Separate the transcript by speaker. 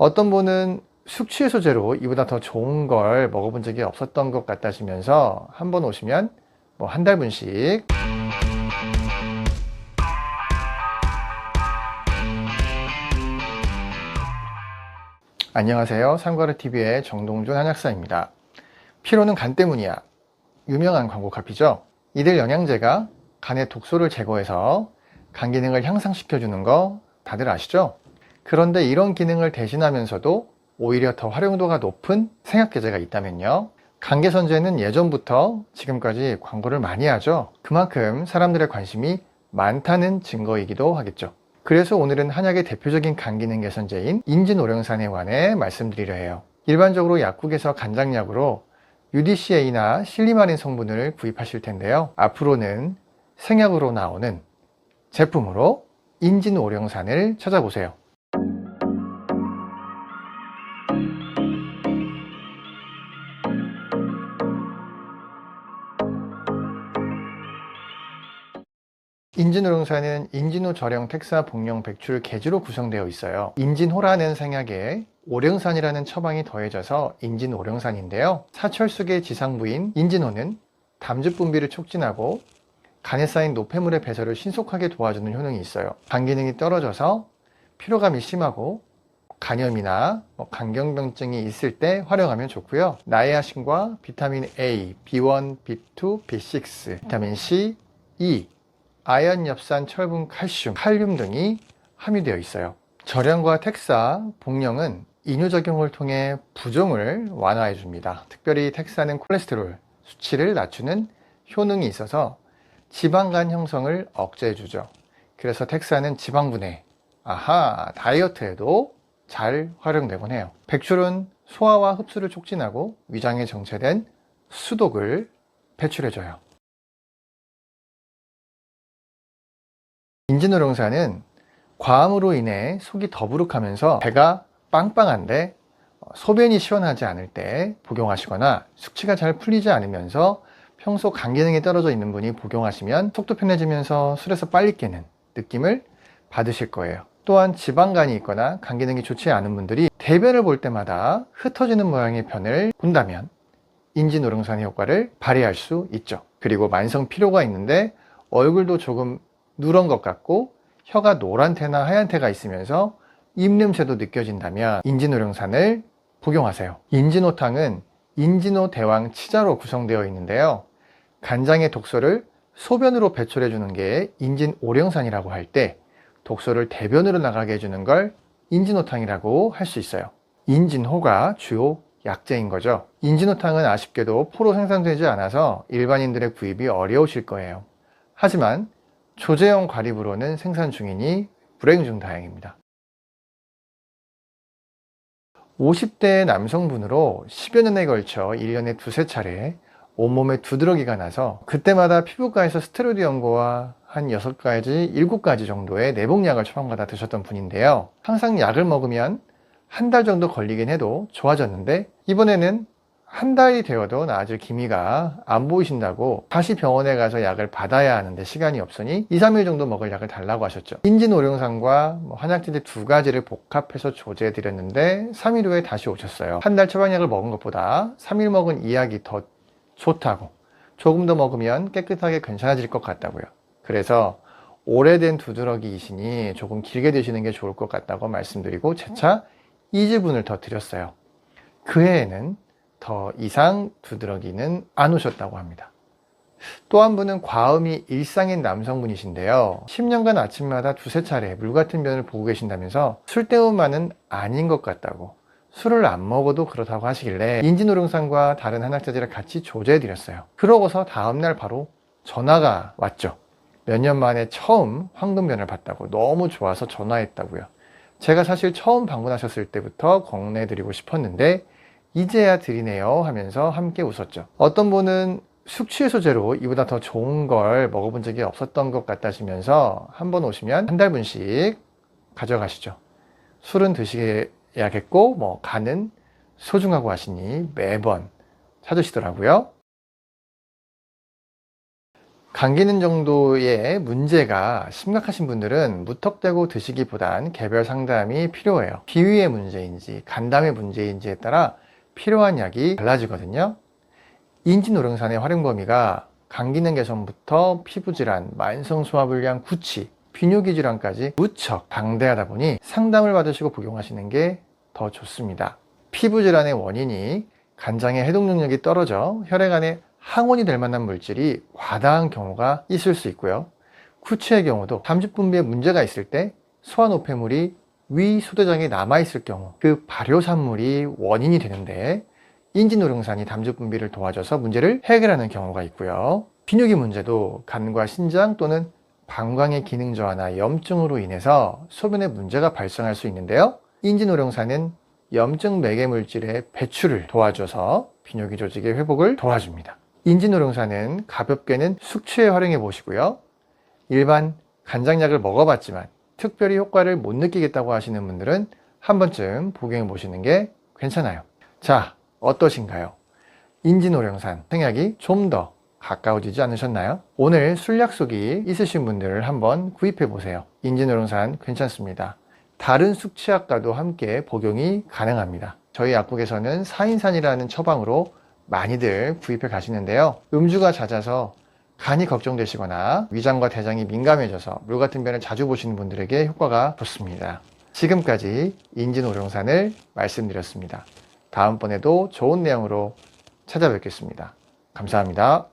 Speaker 1: 어떤 분은 숙취해소제로 이보다 더 좋은 걸 먹어본 적이 없었던 것 같다시면서 한번 오시면 뭐 한 달분씩. 안녕하세요. 삼거래TV의 정동준 한약사입니다. 피로는 간 때문이야. 유명한 광고 카피죠. 이들 영양제가 간의 독소를 제거해서 간 기능을 향상시켜주는 거 다들 아시죠? 그런데 이런 기능을 대신하면서도 오히려 더 활용도가 높은 생약제제가 있다면요. 간개선제는 예전부터 지금까지 광고를 많이 하죠. 그만큼 사람들의 관심이 많다는 증거이기도 하겠죠. 그래서 오늘은 한약의 대표적인 간기능 개선제인 인진오령산에 관해 말씀드리려 해요. 일반적으로 약국에서 간장약으로 UDCA나 실리마린 성분을 구입하실 텐데요. 앞으로는 생약으로 나오는 제품으로 인진오령산을 찾아보세요. 인진오령산은 인진호, 절영, 택사, 복령, 백출, 계주로 구성되어 있어요. 인진호라는 생약에 오령산이라는 처방이 더해져서 인진오령산인데요. 사철숙의 지상부인 인진호는 담즙 분비를 촉진하고 간에 쌓인 노폐물의 배설을 신속하게 도와주는 효능이 있어요. 간 기능이 떨어져서 피로감이 심하고 간염이나 간경병증이 있을 때 활용하면 좋고요. 나이아신과 비타민 A, B1, B2, B6, 비타민 C, E, 아연, 엽산, 철분, 칼슘, 칼륨 등이 함유되어 있어요. 절연과 택사, 복령은 이뇨작용을 통해 부종을 완화해 줍니다. 특별히 택사는 콜레스테롤 수치를 낮추는 효능이 있어서 지방간 형성을 억제해 주죠. 그래서 택사는 지방분해, 다이어트에도 잘 활용되곤 해요. 백출은 소화와 흡수를 촉진하고 위장에 정체된 수독을 배출해줘요. 인진오령산은 과음으로 인해 속이 더부룩하면서 배가 빵빵한데 소변이 시원하지 않을 때 복용하시거나 숙취가 잘 풀리지 않으면서 평소 간 기능이 떨어져 있는 분이 복용하시면 속도 편해지면서 술에서 빨리 깨는 느낌을 받으실 거예요. 또한 지방간이 있거나 간 기능이 좋지 않은 분들이 대변을 볼 때마다 흩어지는 모양의 변을 본다면 인진오령산의 효과를 발휘할 수 있죠. 그리고 만성 피로가 있는데 얼굴도 조금 누런 것 같고 혀가 노란테나 하얀테가 있으면서 입냄새도 느껴진다면 인진오령산을 복용하세요. 인진호탕은 인진호 대왕 치자로 구성되어 있는데요. 간장의 독소를 소변으로 배출해 주는 게 인진오령산이라고 할 때 독소를 대변으로 나가게 해주는 걸 인진호탕이라고 할 수 있어요. 인진호가 주요 약재인 거죠. 인진호탕은 아쉽게도 포로 생산되지 않아서 일반인들의 구입이 어려우실 거예요. 하지만 조제형 과립으로는 생산 중이니 불행 중 다행입니다. 50대 남성분으로 10여 년에 걸쳐 1년에 두세 차례 온몸에 두드러기가 나서 그때마다 피부과에서 스테로이드 연고와 한 6가지, 7가지 정도의 내복약을 처방받아 드셨던 분인데요. 항상 약을 먹으면 한 달 정도 걸리긴 해도 좋아졌는데 이번에는 한 달이 되어도 나아질 기미가 안 보이신다고 다시 병원에 가서 약을 받아야 하는데 시간이 없으니 2, 3일 정도 먹을 약을 달라고 하셨죠. 인진오령산과 한약제제 2가지를 복합해서 조제해 드렸는데 3일 후에 다시 오셨어요. 한 달 처방약을 먹은 것보다 3일 먹은 이 약이 더 좋다고, 조금 더 먹으면 깨끗하게 괜찮아질 것 같다고요. 그래서 오래된 두드러기이시니 조금 길게 드시는 게 좋을 것 같다고 말씀드리고 재차 2지분을 더 드렸어요. 그 해에는 더 이상 두드러기는 안 오셨다고 합니다. 또 한 분은 과음이 일상인 남성분이신데요. 10년간 아침마다 두세 차례 물 같은 변을 보고 계신다면서 술 때문만은 아닌 것 같다고, 술을 안 먹어도 그렇다고 하시길래 인진오령산과 다른 한약재질을 같이 조제해 드렸어요. 그러고서 다음날 바로 전화가 왔죠. 몇 년 만에 처음 황금변을 봤다고, 너무 좋아서 전화했다고요. 제가 사실 처음 방문하셨을 때부터 권해드리고 싶었는데 이제야 드리네요 하면서 함께 웃었죠. 어떤 분은 숙취해소제로 이보다 더 좋은 걸 먹어본 적이 없었던 것 같다시면서 한번 오시면 한 달분씩 가져가시죠. 술은 드셔야겠고 간은 소중하고 하시니 매번 찾으시더라고요. 감기는 정도의 문제가 심각하신 분들은 무턱대고 드시기보단 개별 상담이 필요해요. 비위의 문제인지 간담의 문제인지에 따라 필요한 약이 달라지거든요. 인지노령산의 활용 범위가 간 기능 개선부터 피부질환, 만성소화불량, 구취, 비뇨기 질환까지 무척 방대하다 보니 상담을 받으시고 복용하시는 게 더 좋습니다. 피부질환의 원인이 간장의 해독 능력이 떨어져 혈액 안에 항원이 될 만한 물질이 과다한 경우가 있을 수 있고요. 구취의 경우도 담즙 분비에 문제가 있을 때 소화 노폐물이 위 소대장에 남아있을 경우 그 발효산물이 원인이 되는데 인지노령산이 담즙 분비를 도와줘서 문제를 해결하는 경우가 있고요. 비뇨기 문제도 간과 신장 또는 방광의 기능 저하나 염증으로 인해서 소변에 문제가 발생할 수 있는데요. 인지노령산은 염증 매개 물질의 배출을 도와줘서 비뇨기 조직의 회복을 도와줍니다. 인지노령산은 가볍게는 숙취에 활용해 보시고요. 일반 간장약을 먹어봤지만 특별히 효과를 못 느끼겠다고 하시는 분들은 한 번쯤 복용해 보시는 게 괜찮아요. 자, 어떠신가요? 인지노령산 생약이 좀 더 가까워지지 않으셨나요? 오늘 술 약속이 있으신 분들을 한번 구입해 보세요. 인지노령산 괜찮습니다. 다른 숙취약과도 함께 복용이 가능합니다. 저희 약국에서는 사인산이라는 처방으로 많이들 구입해 가시는데요. 음주가 잦아서 간이 걱정되시거나 위장과 대장이 민감해져서 물 같은 변을 자주 보시는 분들에게 효과가 좋습니다. 지금까지 인지노령산을 말씀드렸습니다. 다음번에도 좋은 내용으로 찾아뵙겠습니다. 감사합니다.